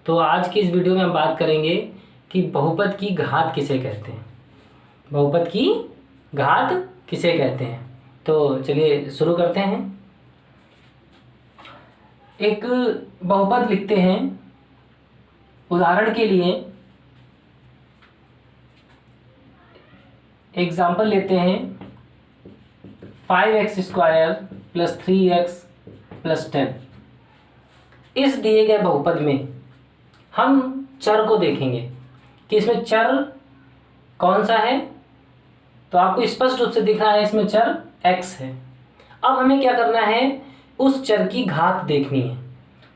तो आज की इस वीडियो में हम बात करेंगे कि बहुपद की घात किसे कहते हैं। बहुपद की घात किसे कहते हैं। तो चलिए शुरू करते हैं। एक बहुपद लिखते हैं। उदाहरण के लिए एग्जाम्पल लेते हैं 5x² + 3x + 10। इस दिए गए बहुपद में हम चर को देखेंगे कि इसमें चर कौन सा है। तो आपको स्पष्ट रूप से दिख रहा है इसमें चर x है। अब हमें क्या करना है, उस चर की घात देखनी है।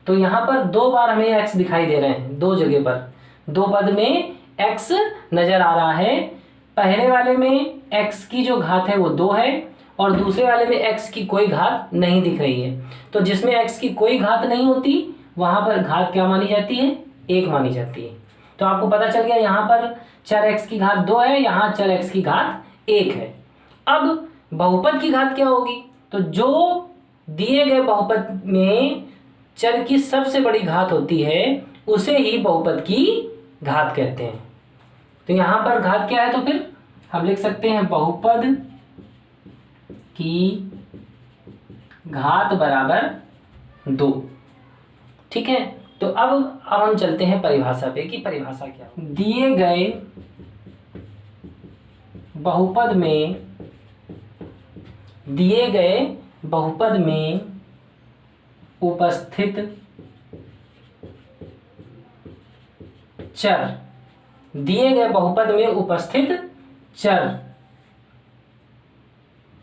तो यहाँ पर दो बार हमें x दिखाई दे रहे हैं, दो जगह पर दो पद में x नजर आ रहा है। पहले वाले में x की जो घात है वो 2 है और दूसरे वाले में x की कोई घात नहीं दिख रही है। तो जिसमें x की कोई घात नहीं होती वहां पर घात क्या मानी जाती है, 1 मानी जाती है। तो आपको पता चल गया यहाँ पर चर x की घात 2 है, यहाँ चर x की घात 1 है। अब बहुपद की घात क्या होगी, तो जो दिए गए बहुपद में चर की सबसे बड़ी घात होती है उसे ही बहुपद की घात कहते हैं। तो यहाँ पर घात क्या है, तो फिर हम लिख सकते हैं बहुपद की घात बराबर 2। ठीक है। तो अब हम चलते हैं परिभाषा पे कि परिभाषा क्या है। दिए गए बहुपद में उपस्थित चर, दिए गए बहुपद में उपस्थित चर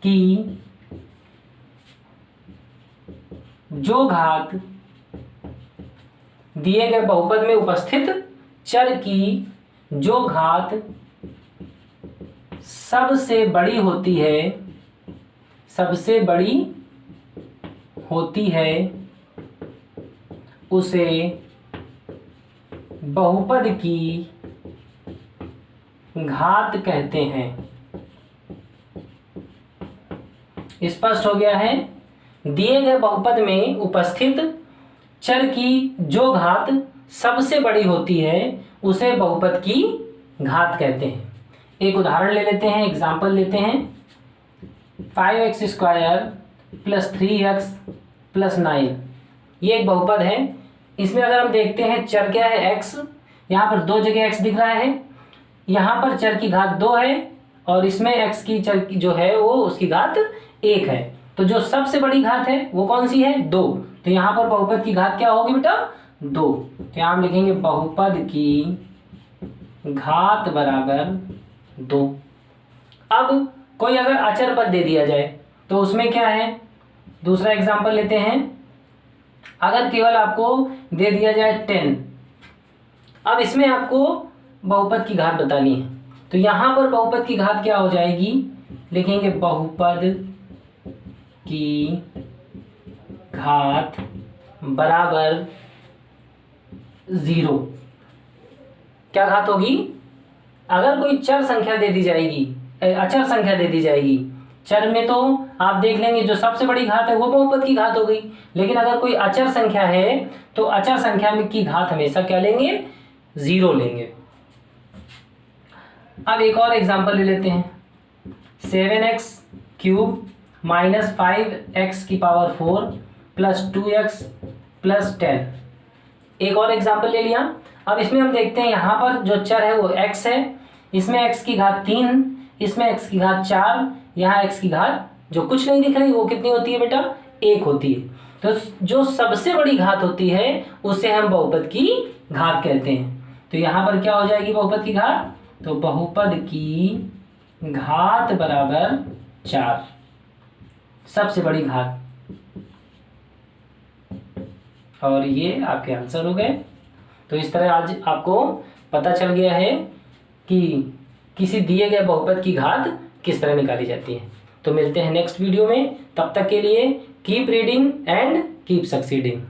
की जो घात, दिए गए बहुपद में उपस्थित चर की जो घात सबसे बड़ी होती है उसे बहुपद की घात कहते हैं। स्पष्ट हो गया है। दिए गए बहुपद में उपस्थित चर की जो घात सबसे बड़ी होती है उसे बहुपद की घात कहते हैं। एक उदाहरण ले लेते हैं, एग्जाम्पल लेते हैं 5x² + 3x + 9। ये एक बहुपद है। इसमें अगर हम देखते हैं चर क्या है, x। यहाँ पर दो जगह x दिख रहा है। यहाँ पर चर की घात 2 है और इसमें x की चर की जो है वो उसकी घात 1 है। तो जो सबसे बड़ी घात है वो कौन सी है, 2। तो यहाँ पर बहुपद की घात क्या होगी बेटा, 2। तो यहाँ हम लिखेंगे बहुपद की घात बराबर 2। अब कोई अगर अचर पद दे दिया जाए तो उसमें क्या है, दूसरा एग्जाम्पल लेते हैं। अगर केवल आपको दे दिया जाए 10, अब इसमें आपको बहुपद की घात बतानी है। तो यहाँ पर बहुपद की घात क्या हो जाएगी, लिखेंगे बहुपद की घात बराबर 0। क्या घात होगी, अगर कोई चर संख्या दे दी जाएगी, अचर संख्या दे दी जाएगी, चर में तो आप देख लेंगे जो सबसे बड़ी घात है वो बहुपद की घात हो गई। लेकिन अगर कोई अचर संख्या है तो अचर संख्या में की घात हमेशा क्या लेंगे, 0 लेंगे। अब एक और एग्जांपल ले लेते हैं 7x³ - 5x⁴ + 2x + 10। एक और एग्जांपल ले लिया। अब इसमें हम देखते हैं यहाँ पर जो चर है वो x है, इसमें x की घात 3, इसमें x की घात 4, यहाँ x की घात जो कुछ नहीं दिख रही वो कितनी होती है बेटा, 1 होती है। तो जो सबसे बड़ी घात होती है उसे हम बहुपद की घात कहते हैं। तो यहाँ पर क्या हो जाएगी बहुपद की घात, तो बहुपद की घात बराबर 4, सबसे बड़ी घात। और ये आपके आंसर हो गए। तो इस तरह आज आपको पता चल गया है कि किसी दिए गए बहुपद की घात किस तरह निकाली जाती है। तो मिलते हैं नेक्स्ट वीडियो में, तब तक के लिए keep reading and keep succeeding.